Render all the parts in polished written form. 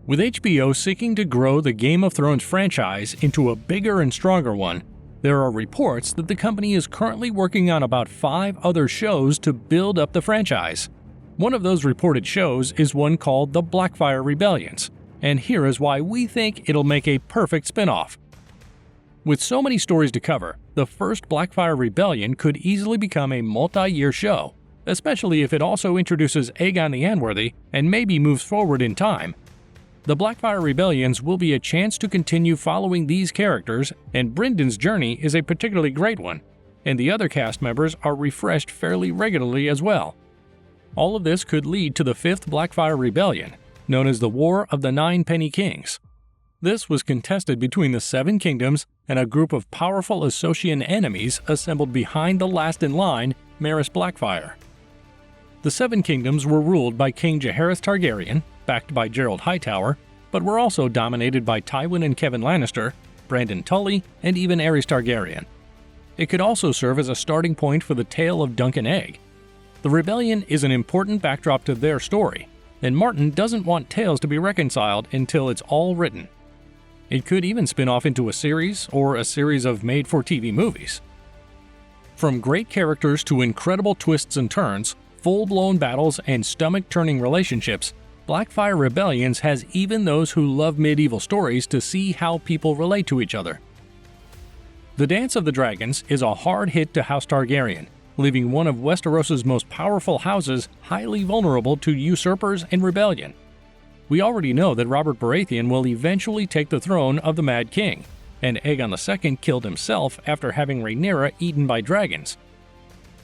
With HBO seeking to grow the Game of Thrones franchise into a bigger and stronger one, there are reports that the company is currently working on about 5 other shows to build up the franchise. One of those reported shows is one called The Blackfyre Rebellions, and here is why we think it'll make a perfect spin-off. With so many stories to cover, the first Blackfyre Rebellion could easily become a multi-year show, especially if it also introduces Aegon the Unworthy and maybe moves forward in time. The Blackfyre Rebellions will be a chance to continue following these characters, and Bryndon's journey is a particularly great one, and the other cast members are refreshed fairly regularly as well. All of this could lead to the 5th Blackfyre Rebellion, known as the War of the Nine Penny Kings. This was contested between the 7 kingdoms and a group of powerful Associan enemies assembled behind the last in line, Maris Blackfyre. The 7 kingdoms were ruled by King Jaehaerys Targaryen, backed by Gerald Hightower, but were also dominated by Tywin and Kevan Lannister, Brandon Tully, and even Aerys Targaryen. It could also serve as a starting point for the tale of Dunk and Egg. The rebellion is an important backdrop to their story, and Martin doesn't want tales to be reconciled until it's all written. It could even spin off into a series or a series of made-for-TV movies. From great characters to incredible twists and turns, full-blown battles, and stomach-turning relationships, Blackfyre Rebellions has even those who love medieval stories to see how people relate to each other. The Dance of the Dragons is a hard hit to House Targaryen, leaving one of Westeros' most powerful houses highly vulnerable to usurpers and rebellion. We already know that Robert Baratheon will eventually take the throne of the Mad King, and Aegon II killed himself after having Rhaenyra eaten by dragons.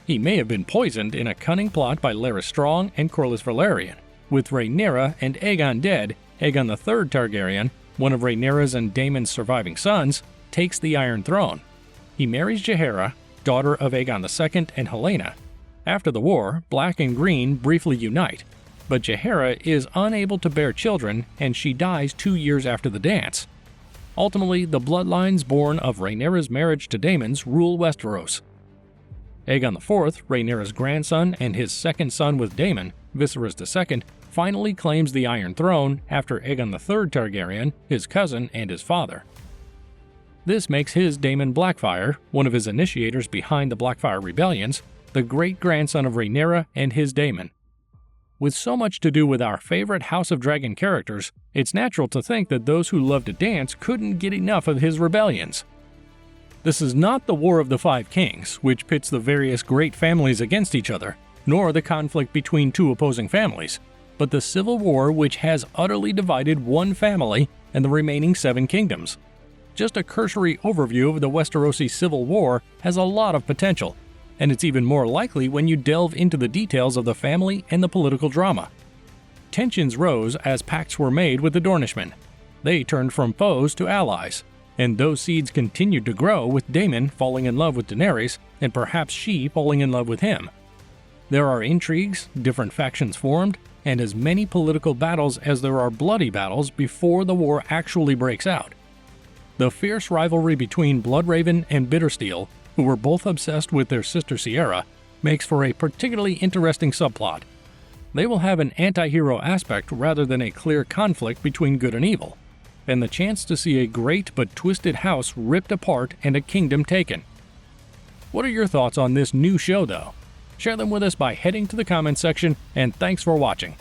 He may have been poisoned in a cunning plot by Larys Strong and Corlys Velaryon. With Rhaenyra and Aegon dead, Aegon III Targaryen, one of Rhaenyra's and Daemon's surviving sons, takes the Iron Throne. He marries Jaehaera, daughter of Aegon II and Helaena. After the war, Black and Green briefly unite, but Jaehaera is unable to bear children and she dies 2 years after the dance. Ultimately, the bloodlines born of Rhaenyra's marriage to Daemon's rule Westeros. Aegon IV, Rhaenyra's grandson and his second son with Daemon, Viserys II, finally claims the Iron Throne after Aegon III Targaryen, his cousin and his father. This makes his Daemon Blackfyre, one of his initiators behind the Blackfyre Rebellions, the great-grandson of Rhaenyra and his Daemon. With so much to do with our favorite House of Dragon characters, it's natural to think that those who love to dance couldn't get enough of his rebellions. This is not the War of the Five Kings, which pits the various great families against each other, nor the conflict between 2 opposing families, but the civil war which has utterly divided one family and the remaining 7 kingdoms. Just a cursory overview of the Westerosi Civil War has a lot of potential, and it's even more likely when you delve into the details of the family and the political drama. Tensions rose as pacts were made with the Dornishmen. They turned from foes to allies, and those seeds continued to grow with Daemon falling in love with Daenerys and perhaps she falling in love with him. There are intrigues, different factions formed, and as many political battles as there are bloody battles before the war actually breaks out. The fierce rivalry between Bloodraven and Bittersteel, who were both obsessed with their sister Sierra, makes for a particularly interesting subplot. They will have an anti-hero aspect rather than a clear conflict between good and evil, and the chance to see a great but twisted house ripped apart and a kingdom taken. What are your thoughts on this new show, though? Share them with us by heading to the comments section, and thanks for watching.